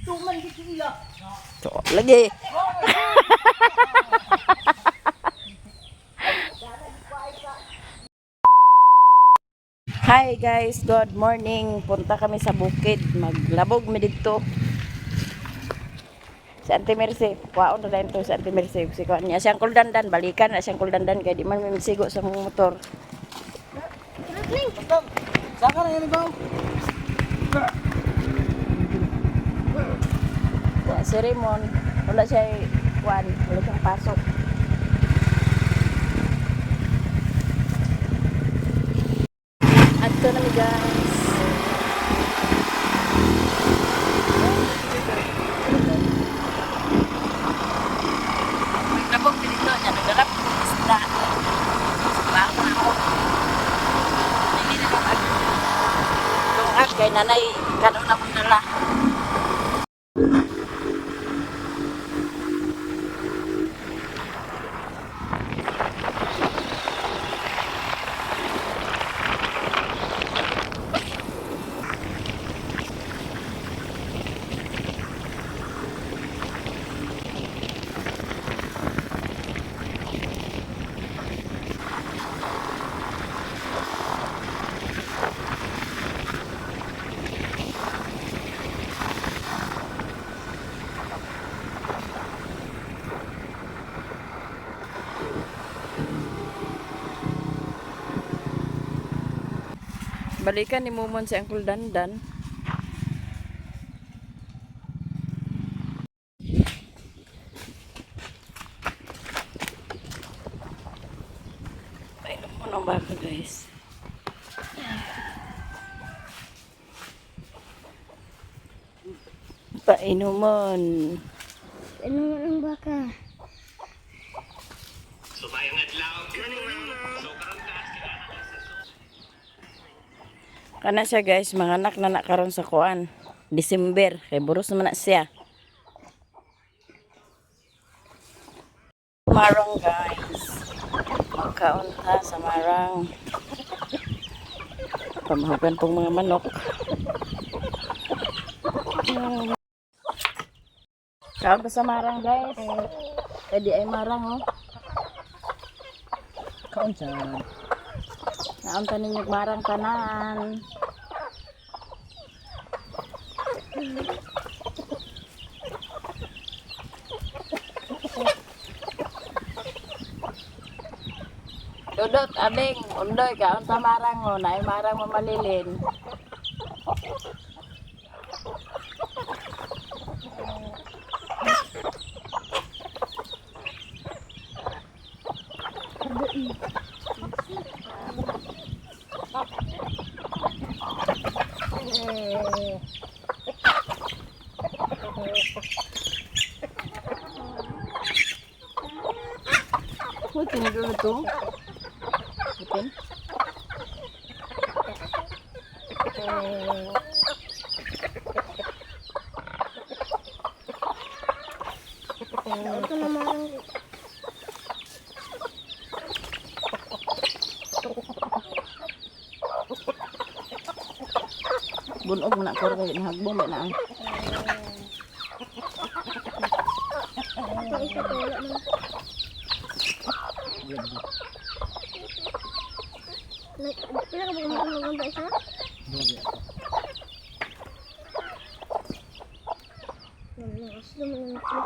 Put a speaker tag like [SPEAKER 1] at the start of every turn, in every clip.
[SPEAKER 1] Tuman gitu iya.
[SPEAKER 2] So, lagi. Hi guys, good morning. Punta kami sa bukid. Maglabog mi dito. Si Auntie Mercy, kuwaon na rin to si Auntie Mercy. Si kuwan niya siyang kuldandan, balikan na siyang kuldandan kaya di man mimisigo sa mga motor.
[SPEAKER 1] Saka na yan ikaw.
[SPEAKER 2] Ya, si Raymond, wala siya kuwan, wala siyang pasok. Adto na mi guys. Maglabog mi dito, niya nagalap ko isda. Bago na ako. Hindi na ko mag kay nanay kanon na mong dala. Balikan ni Momon si Uncle Dandan. Painom mo ng baka guys. Painomon.
[SPEAKER 3] Ano ang baka?
[SPEAKER 4] Subayang adlaw kaning so karon
[SPEAKER 2] Kana siya guys, mga anak na nakaroon sa kuan. December, kay buros naman na siya. Marang guys. Magkaon ta sa marang. Pamahugan pong mga manok. Kaon pa sa marang guys. Pwede ay marang oh.
[SPEAKER 1] Kaon siya.
[SPEAKER 2] Naon ta ninyo marang tanan. Dudot, abing, undoy, kaon sa marang o, naay marang mamalilin. Putin dulu tuh. Putin.
[SPEAKER 3] Ito na marang.
[SPEAKER 2] Bunog mo na ko kay nahagbong ba na ang.
[SPEAKER 3] Ito isa ko wala man. Pila ka ba maganda isa? Aslo mo lang ito.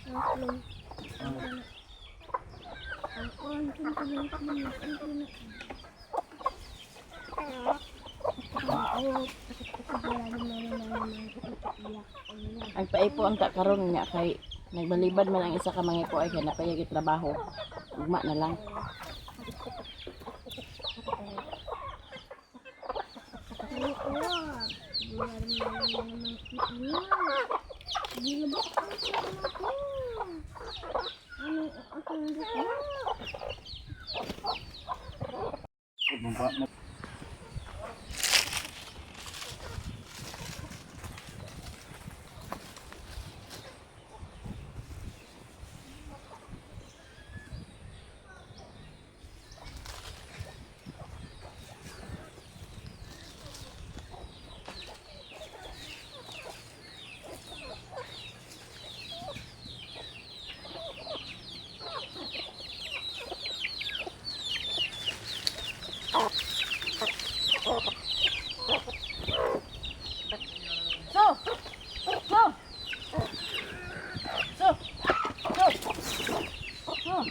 [SPEAKER 3] Aslo.
[SPEAKER 2] Ang paipo ang karon niya kay nagbalibad man ang isa ka mga ipo ay kay napayagi trabaho. Ugma na lang. So. So. So. So.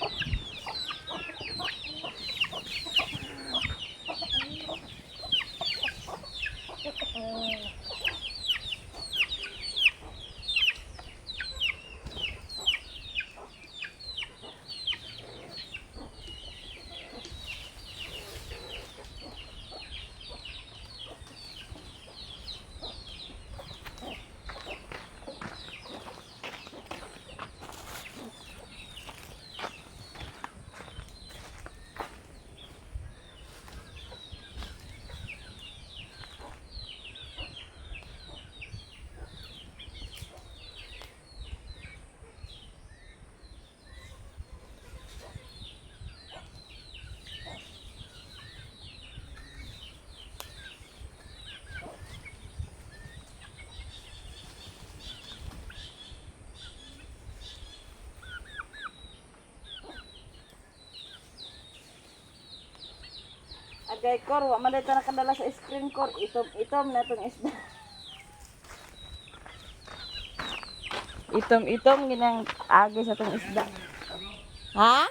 [SPEAKER 2] Agay kor, wa man dito nakadala sa screen kor. Itom na itong isda. Itom ginang agi sa itong isda. Ha?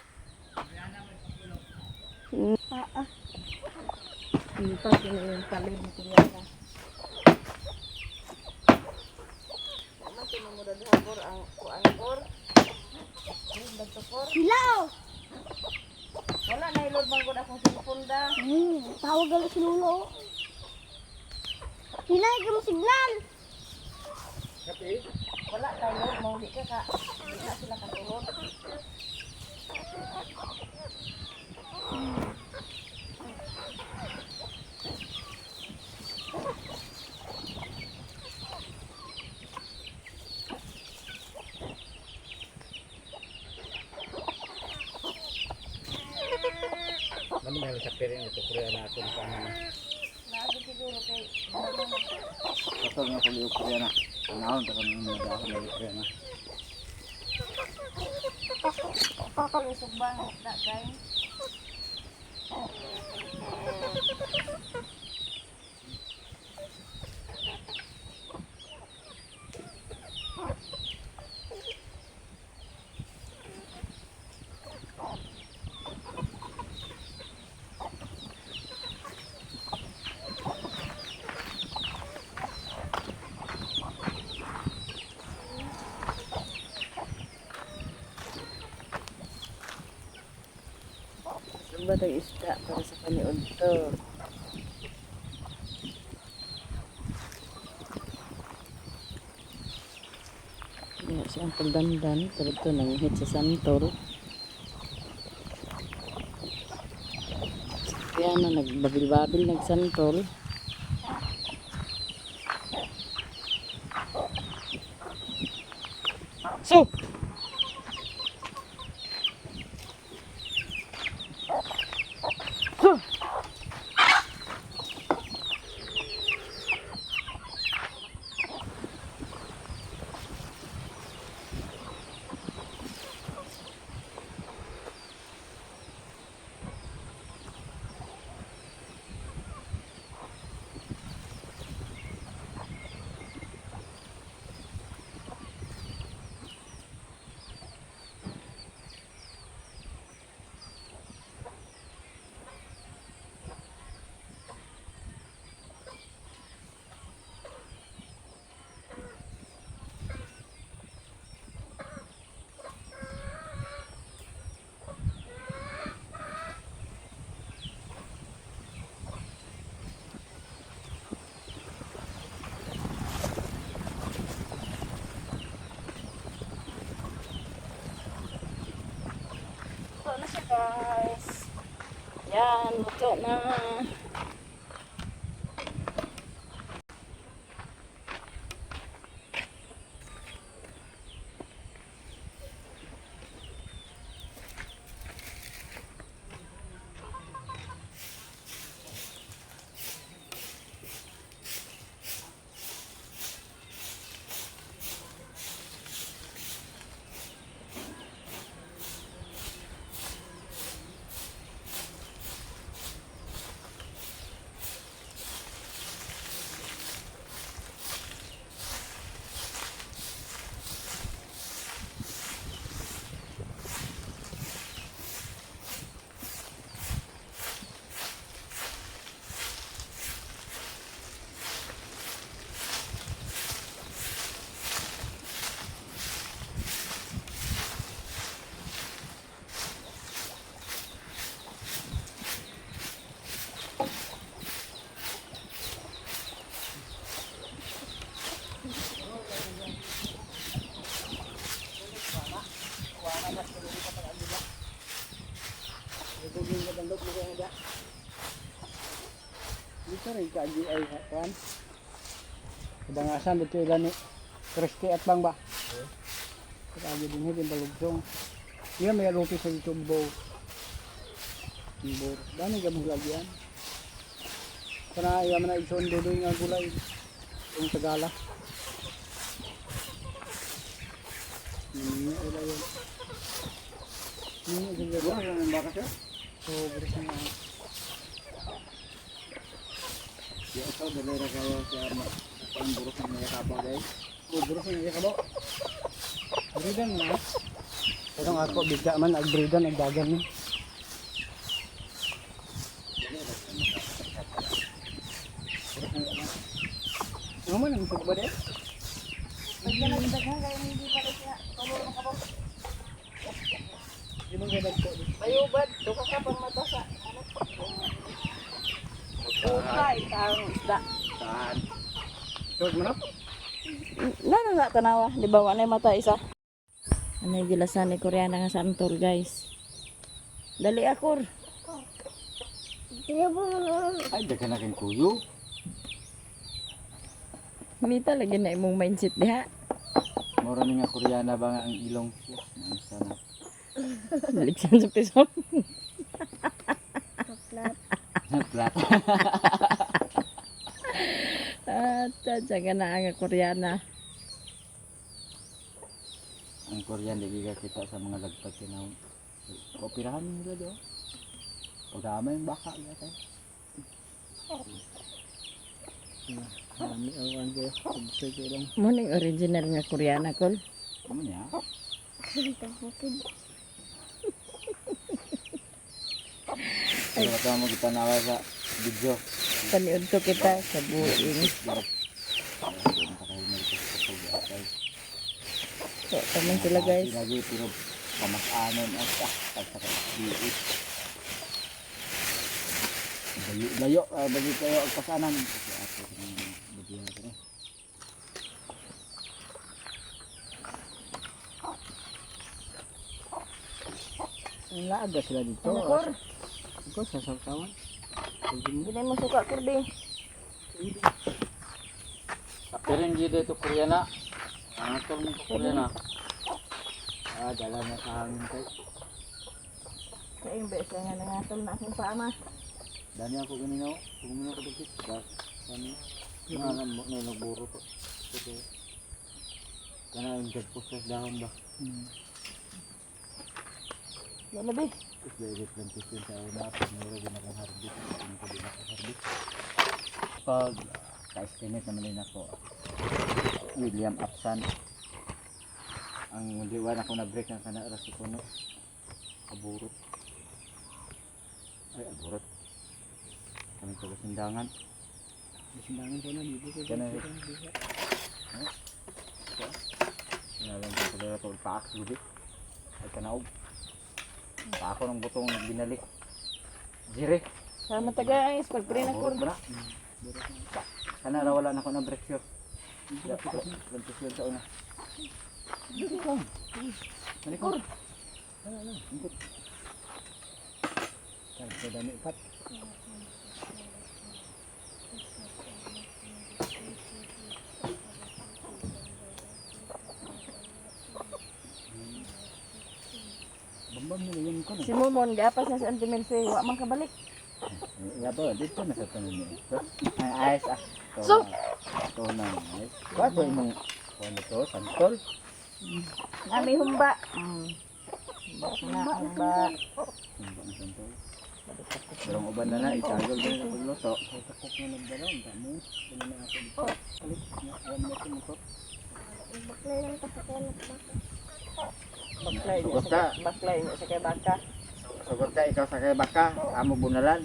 [SPEAKER 2] Ito yung talim ni Kuya. Naman tinumudan hagor ang kuan kor.
[SPEAKER 3] Hilaw!
[SPEAKER 2] Wala na ilod man ko na akong cellphone da.
[SPEAKER 3] Tawag gali si Lulo. Hinay ka mo signal.
[SPEAKER 2] Wala tayo mau di ka ka. Di na sila katulog.
[SPEAKER 1] Namin dahil sa piring ito, Korea na ako sa ano.
[SPEAKER 2] Naagi siguro kay
[SPEAKER 1] Ito nga pala yung Korea na. Anahon, takang yung nagahon na yung Korea na.
[SPEAKER 2] lusog ba ang isda kay. Ba itong isda para sa kaniod to? Yan siyang pagdandan. Pero ito nanghit sa santol. Kaya na nagbabil-babil nagsantol. So! Guys, yan, luto na.
[SPEAKER 5] Sorry, kaji ay kan. Kebangasan dito ilan ni Kristi at Bang ba? Kaji din din balugsong. Iya may rupi sa dito bo. Bor. Dami gamong lagyan. Para iya man ison dudoy nga gulay. Yung Tagala. Ini ulah yun. Ini juga
[SPEAKER 1] Buah yang bakar ya?
[SPEAKER 5] so bersama.
[SPEAKER 1] Ya ito dalera kayo sa ang buruk ng mga kapwa guys.
[SPEAKER 5] Buruk ini kabo. Bridan na. Pero ako bigla man agbridan agdagan ni. Ano man ang sugba de?
[SPEAKER 2] Pagdaghan kayo hindi pa rin siya. Pamulong ka po.
[SPEAKER 5] Di man gadag ko.
[SPEAKER 2] Mayubad, duka ka pang mata sa ano? Ukay, tarong isda.
[SPEAKER 1] Saan?
[SPEAKER 5] Tod man up.
[SPEAKER 2] Lalo na tanawa, di ba wala yung mata isa? Ano yung gilasan ni Koreana nga sa antol guys. Dali akor.
[SPEAKER 3] Kaya po
[SPEAKER 1] Ay, dagan na kayong kuyo.
[SPEAKER 2] Mita lagi na imong mindset diha.
[SPEAKER 1] Mura ni nga Koreana ba nga ang ilong siya? Ang sana.
[SPEAKER 2] Baliksan sa piso.
[SPEAKER 1] Flat.
[SPEAKER 2] At tsaga na ang Koreana.
[SPEAKER 1] Ang Korean, di ka kita sa mga lagpag kinahon. Operahan nila do. Pagkama yung baka. Yata.
[SPEAKER 5] Kami awan ko. Subsay ko lang.
[SPEAKER 2] Muning original nga Koreana kol.
[SPEAKER 1] Ano niya? Pero baka mo kita nawa sa video.
[SPEAKER 2] Paniud to kita sa buing. So, taman sila guys.
[SPEAKER 1] Lagi pero pamasanon at pagkakasiit. Layo, bagi kayo ang pasanan.
[SPEAKER 5] Ang laaga sila dito.
[SPEAKER 2] Ano kor?
[SPEAKER 5] Ikaw sa sautawan.
[SPEAKER 2] Hindi mo suka kor di.
[SPEAKER 1] Pero hindi dito Koreana. Ang tol mo Koreana. Dala na sa hangin kay.
[SPEAKER 2] Sa yung besa nga nangatol na akong paama.
[SPEAKER 1] Dani ako ganino. Kung ko dito. Kani. Mga na nagburo to. Ito. Kana yung jagpos dahon ba?
[SPEAKER 2] Yan na be.
[SPEAKER 1] Terus dari plantation sa una, pag meron din akong harvest, hindi ko din ako harvest. Pag ka-estimate naman din ako, William Apsan, ang liwan ako na-break ng kanara si Kuno, aburot. Ay, aburot. Kami taga-sindangan.
[SPEAKER 5] Simbangan ko na dito ko.
[SPEAKER 1] Ganun rin. Sinalang ko pala ito, paaks gubi. Ay, kanaog. Pa ako ng butong binalik. Jire.
[SPEAKER 2] Sama taga guys, pagpre na kor.
[SPEAKER 1] Bra. Kana ra wala na ko na break show. Plantation sa una. Malikor. Ingkot.
[SPEAKER 5] Kaya sa dami pat. Bambam nila yun ko na.
[SPEAKER 2] Si Momon, gapas na sa Antimerse, wa man kabalik.
[SPEAKER 1] Ya po, dito na sa tanan niya. Ay, ayos ah.
[SPEAKER 2] So?
[SPEAKER 1] Ito na. Ayos. What po imong ano to? Santol?
[SPEAKER 2] Nami humba. Na humba.
[SPEAKER 1] Ang santol. Pero ang uban na na, itagol din sa pagluto.
[SPEAKER 5] Takot na nagdalaw. Dami. Dami na ako dito. Kalit. Awan mo ito nito.
[SPEAKER 3] baklay lang kapatid na
[SPEAKER 2] Baklay niya
[SPEAKER 1] Sugot
[SPEAKER 2] sa
[SPEAKER 1] ka.
[SPEAKER 2] baklay niya sa kay baka.
[SPEAKER 1] Sagot ka, ikaw sa kay baka. Amo bunalan.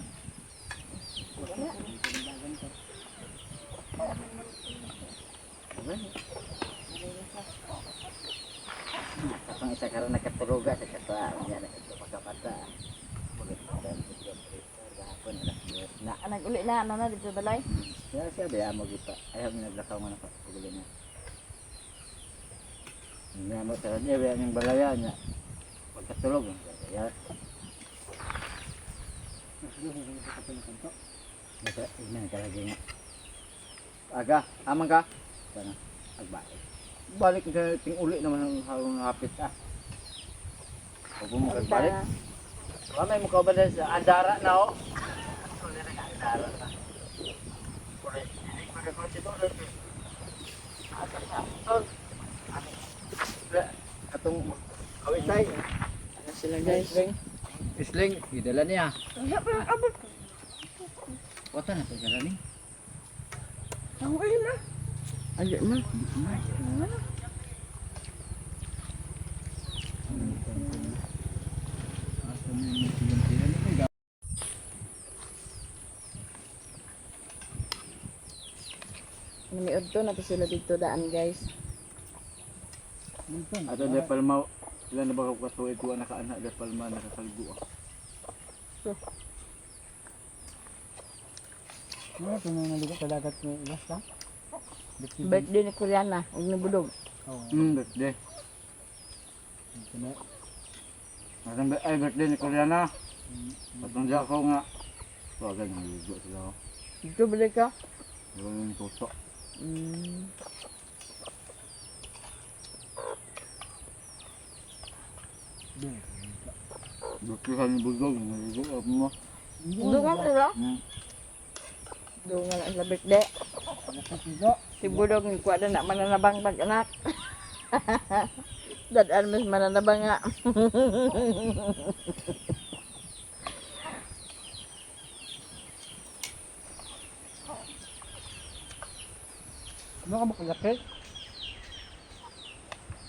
[SPEAKER 1] Kapang isa karon nakatuluga sa kata. Yan na ito pagkapata. Gahapon alas 10 na.
[SPEAKER 2] Anak uli na ano na dito sa balay.
[SPEAKER 1] Ya siya ba mo kita. Ayaw mo naglakaw man ako. Paguli na. Hindi mo sa niya ba yung balaya niya. Pagkatulog. Ya. Nasa ina talaga nga. Aga, amang ka. Sana agbalik. Balik ka ting uli naman ang harong hapit ah. Pag mo balik. Kamay mo ka ba sa andara na oh. Uli na ka andara na. Uli, hindi ko na dito ulit. Atong kawitay.
[SPEAKER 2] Ano sila guys?
[SPEAKER 1] Isling, idala niya.
[SPEAKER 3] Wala pa ang abot.
[SPEAKER 1] Wata na sa garani.
[SPEAKER 3] Ang ulit na.
[SPEAKER 2] Ayo ma. Namiod to na to sila dito daan guys.
[SPEAKER 1] Ato de palma, ilan na ba ka katuig ko nakaanak de palma nakakalgo ah.
[SPEAKER 5] Ano ito nang naligo sa dagat ng basta?
[SPEAKER 2] Birthday ni Koreana, ug ni Budog.
[SPEAKER 5] Oo.
[SPEAKER 1] Birthday.
[SPEAKER 5] Ito na.
[SPEAKER 1] Ay birthday ni Koreana. Atong diya ko nga. Wagan ng ligo sila.
[SPEAKER 2] Dito balik ka?
[SPEAKER 1] Wagan ng tuto. Birthday ka ni Budog, naligo ako mo.
[SPEAKER 2] Budog ka sila? Budog nga lang sa birthday. Si Budog ni kuha na mananabang pag anak. Dadaan mas mananabang nga.
[SPEAKER 5] Ano ka makalaki?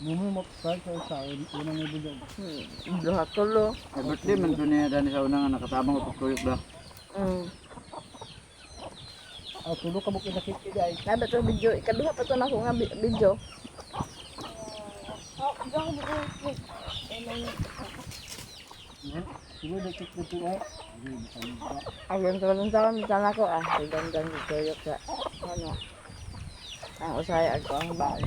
[SPEAKER 5] Mumu mo pa sa unang ibulog.
[SPEAKER 2] Duha tulo.
[SPEAKER 1] Ay birthday man to niya dani sa unang nakatabang ko tuyok ba.
[SPEAKER 5] Tulo ka mo kinakiki guys.
[SPEAKER 2] Nabi to video, ikaduha pa to na ako nga video.
[SPEAKER 3] Diyan ko bukas.
[SPEAKER 5] Siguro dikit dito ay.
[SPEAKER 2] Ayun ko lang taon bitan ako Gandang tuyok sa ano. Ang usay ako ang bahay.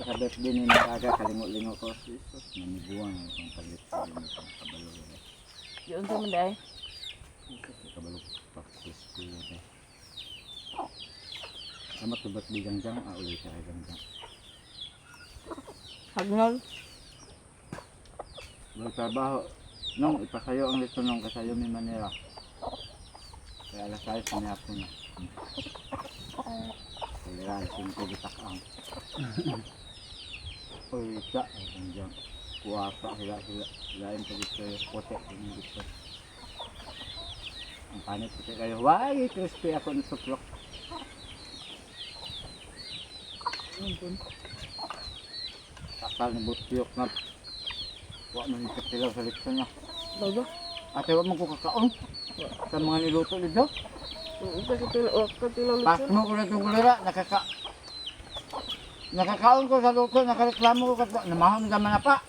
[SPEAKER 1] Sa birthday ni Nakaga kalingo-lingo ko Jesus naniguan ang palit sa kabalo.
[SPEAKER 2] Yun sa manday.
[SPEAKER 1] Kabalo practice ko yun. Sama to birthday gangjang uli sa gangjang.
[SPEAKER 2] Hagnol.
[SPEAKER 1] Trabaho nung ipasayo ang lito nung kasayo mi Manila. Kaya alas 6 na po na. Kailangan singko bitakang. Uy, sa gangjang. Kuwapa sila lain pa dito pote yung dito. Ang panit kasi kayo. Why crispy ako ng suplok. Takal ng butyok na wak man yung katilaw sa liksa niya.
[SPEAKER 2] Bago.
[SPEAKER 1] Ate wak man ko kakaon sa mga niluto dito. Pas mo ko na itong kulira, nakakaon ko sa luto, nakareklamo ko kasi namahon naman na pa.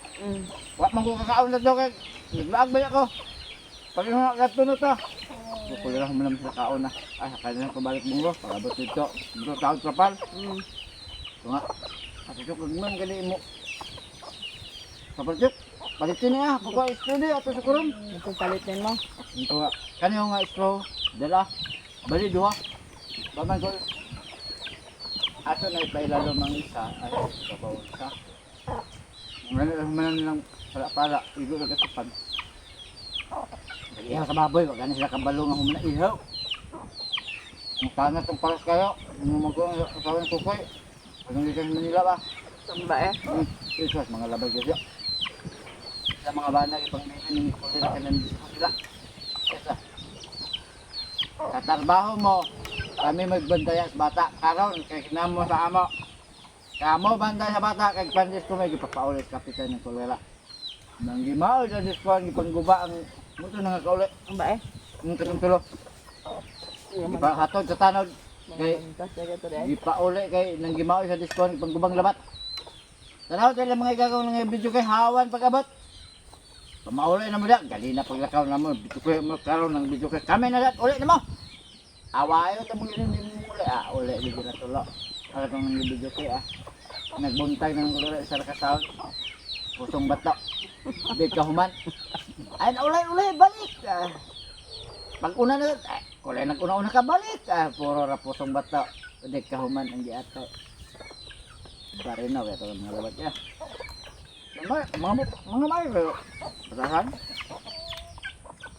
[SPEAKER 1] Wak man ko kakaon na ito kaya naglaag ba ako. Pag yung nakato na ito. Kulira ko naman sa kaon na. Ay, kaya na ko balik munggo, pagabot dito. Dito taon trapal. Ito nga. At ito kung man gali mo. Kapatid, balitin niya. Pagka istro ato sa kurong.
[SPEAKER 2] Ito palitin mo.
[SPEAKER 1] Ito nga. Kanyo nga istro. Dala. Bali duha. Baman ko. Ato na ipailalo mang isa. Ay, kabaw isa. Manan nilang para. Igo na katapan. Ihaw sa baboy. Wag gani sila kabalo nga humana ihaw. Ang tanat ang paras kayo. Yung magkulang sa kasawan kukoy. Pagong lisan Manila ba?
[SPEAKER 2] Samba
[SPEAKER 1] Jesus, mga labay kasi. Sa mga bana, ipang-bilin ng kulira ka ng disco sila. Yes, sa trabaho mo, kami magbantaya sa bata. Karon, kay kinamo sa amo. Kamo bantay sa bata, kay pandis ko may ipapaulit kapitan ng kulira. Nang gimaw sa disco, ang ipangguba ang muto na nga kaulit.
[SPEAKER 2] Samba
[SPEAKER 1] Ang katong-tulo. Ipahatod sa tanod. Kay gipauli kay nang gimaoy sa discount panggubang labat. Tanaw tayo mga igagaw ng video kay hawan pag-abot. Pamauli na mo da, galina paglakaw na mo, video kay mo karon ng video kay kami na dat uli na mo. Awayo ta mo gini uli uli video na tulo. Para kung nang video kay nagbuntag ng kulira sa kasaon. Pusong bato. Big ka human. Ay uli balik. Pag una na Kulay nag-una-una ka balik. Puro rapusong bata. Hindi kahuman ang giato. Barinaw ito ang mga labat niya. Mga mayo. Patahan.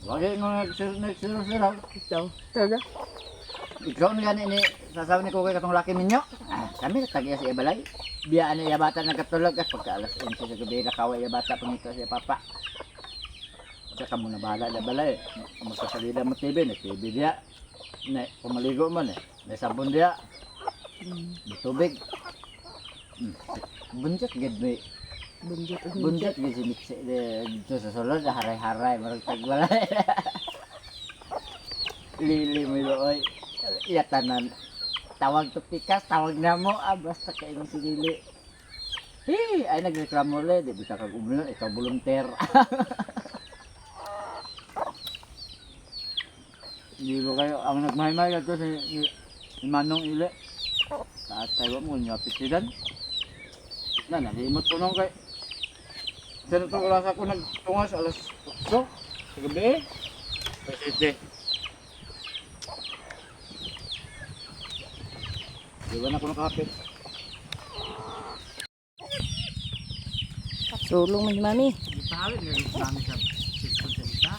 [SPEAKER 1] Lagi nung nagsiro-siro.
[SPEAKER 5] Ikaw. Talaga?
[SPEAKER 1] Ikaw na yan ini. Sasabi ni Kukoy katong laki minyo. Kami tagya sa ibalay. Biyaan niya bata nagkatulog. Pagka alas 11 sa gabi nakaway ya bata pangito siya papa. Saka mo na bahala na balay. Kung sa salida mo TV, na TV dia. Na pumaligo man eh. May sabon dia. May tubig. Bunjat gid may. Bunjat gid si mixi dito sa sulod haray-haray marag tagbalay. Lili mo yoy. Iya tanan. Tawag to pikas, tawag na mo. Basta kayo si Lili. Hey, ay nagreklamo le, di bisa kag umlo, ikaw volunteer. Hindi mo kayo, ang nagmahay-mahay ito si Manong Ile. Taas tayo mo, nyapit sidan. Nalimot ko nung kay. Saan itong oras ako nagtungas, alas 8 sa gabi. Pasite. Diwan ako nakapit.
[SPEAKER 2] Sulong man si Mami.
[SPEAKER 1] Ipahawin na rin namin sa cellphone sa isa.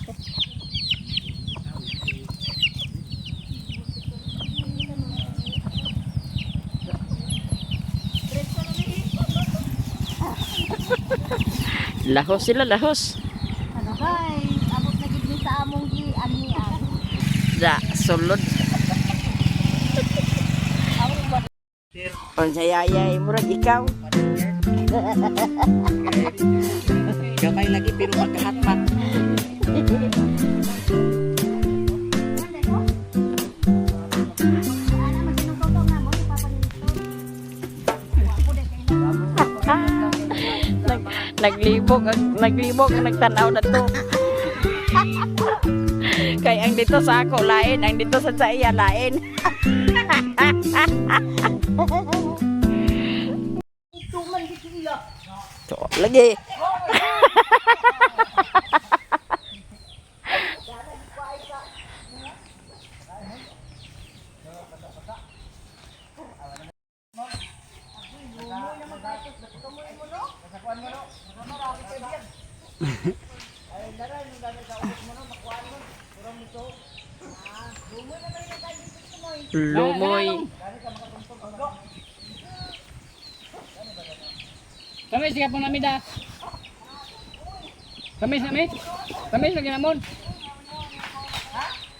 [SPEAKER 2] Lahos sila, lahos.
[SPEAKER 3] Ano kay? Abot na gid ni sa among gi-anian.
[SPEAKER 2] Da, sulod. On sayayay, murag ikaw. Gamay lagi pero magkahatmat. Naglibog ang nagtanaw na to. Kay ang dito sa ako lain, ang dito sa iya lain. So, lagi. Lumoy.
[SPEAKER 5] Tamis, siya po namin da. Tamis, tamis. Tamis, lagi namon.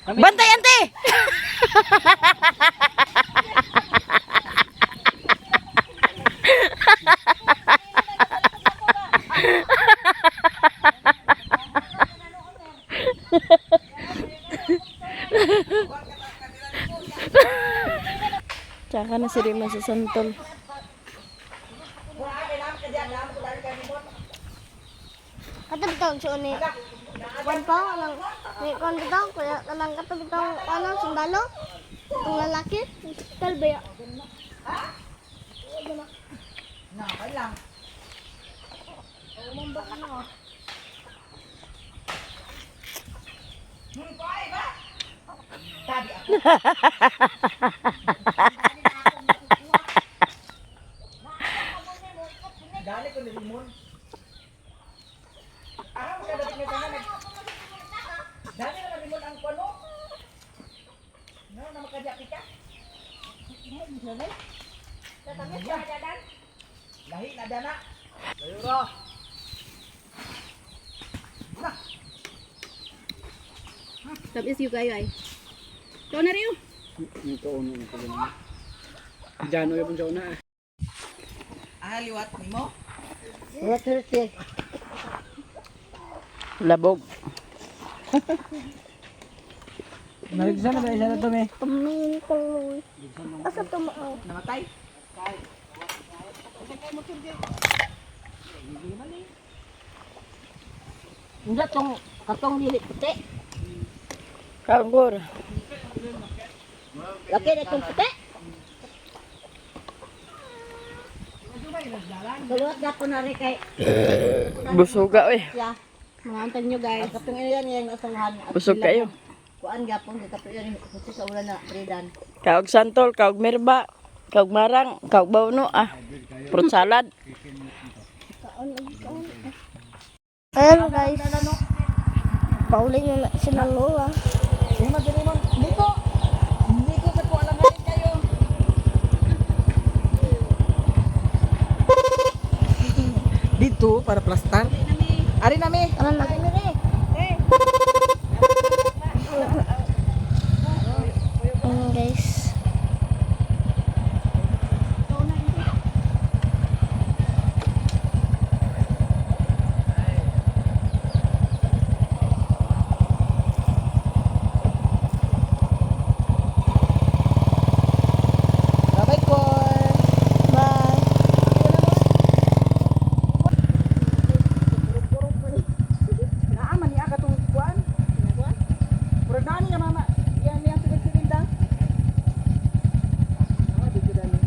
[SPEAKER 2] Bantay, ante! Tsaka na si Rima sa santol.
[SPEAKER 3] Katong tawag sa uni. Wan pa lang. Ni kon bitaw kaya kanang katong bitaw ano sundalo. Ang lalaki, talbaya.
[SPEAKER 2] Na, kaya lang.
[SPEAKER 3] Umamba ka na.
[SPEAKER 2] Dali ko ni Limon. Ah, magkadating na tanan. Dali na Limon ang kuno. No, na makadapit ka. Tatamis ka dadan. Lahi na dana. Sayuro.
[SPEAKER 3] Tapos yung kayo ay. Ito na rin.
[SPEAKER 5] Ito uno na pala naman. Diyan o yung sa una ah.
[SPEAKER 2] Liwat ni mo.
[SPEAKER 1] What is it?
[SPEAKER 2] Labog.
[SPEAKER 5] Naligsan na ba isa na to me?
[SPEAKER 3] Pamin ko. Asa tumaaw.
[SPEAKER 2] Namatay.
[SPEAKER 3] Hindi tong katong dili puti.
[SPEAKER 2] Kanggur.
[SPEAKER 3] Laki na tong puti. Galuat na po na rin kay
[SPEAKER 2] Busuga eh.
[SPEAKER 3] ya. Mga antan nyo guys.
[SPEAKER 1] Katong yan yung asahan.
[SPEAKER 2] Busog kayo. kuan gapon dito pero yun husto sa ulan na Fredan.
[SPEAKER 6] Kaog santol, kaog mirba, kaog marang, kaog bawno fruit salad.
[SPEAKER 3] Ayan guys. Pauli nyo na sila lola.
[SPEAKER 5] Dito para plastar. Ari nami.
[SPEAKER 3] Tara na. Ayan guys.
[SPEAKER 5] Bye ko.
[SPEAKER 3] Bye.
[SPEAKER 5] Naaman niya katong kuan. Murag nani ya mama. Yan tinagtinda. Dito dali.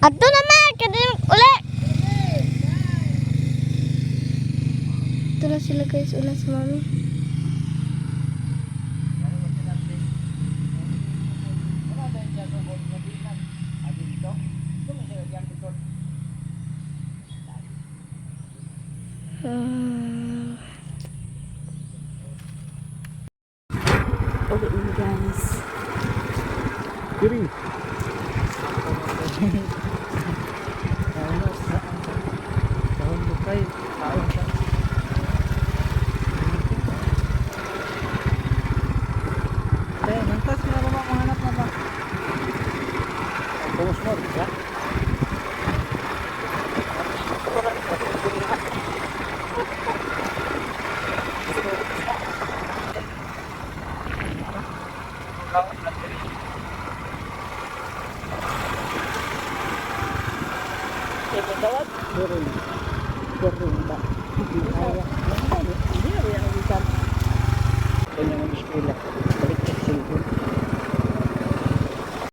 [SPEAKER 3] Ato naman, kadang uli. Ito na sila guys, una si mami.
[SPEAKER 6] Ulit mo guys.
[SPEAKER 5] Kiri. Tahun bukai, tahun kan. Nantas na ba mahanap na ba? Ang mo, ya.
[SPEAKER 6] Gerung ba? Kaya. Hindi na yan ang ikan.
[SPEAKER 5] Kanya ng iskila. Balik sa silbo.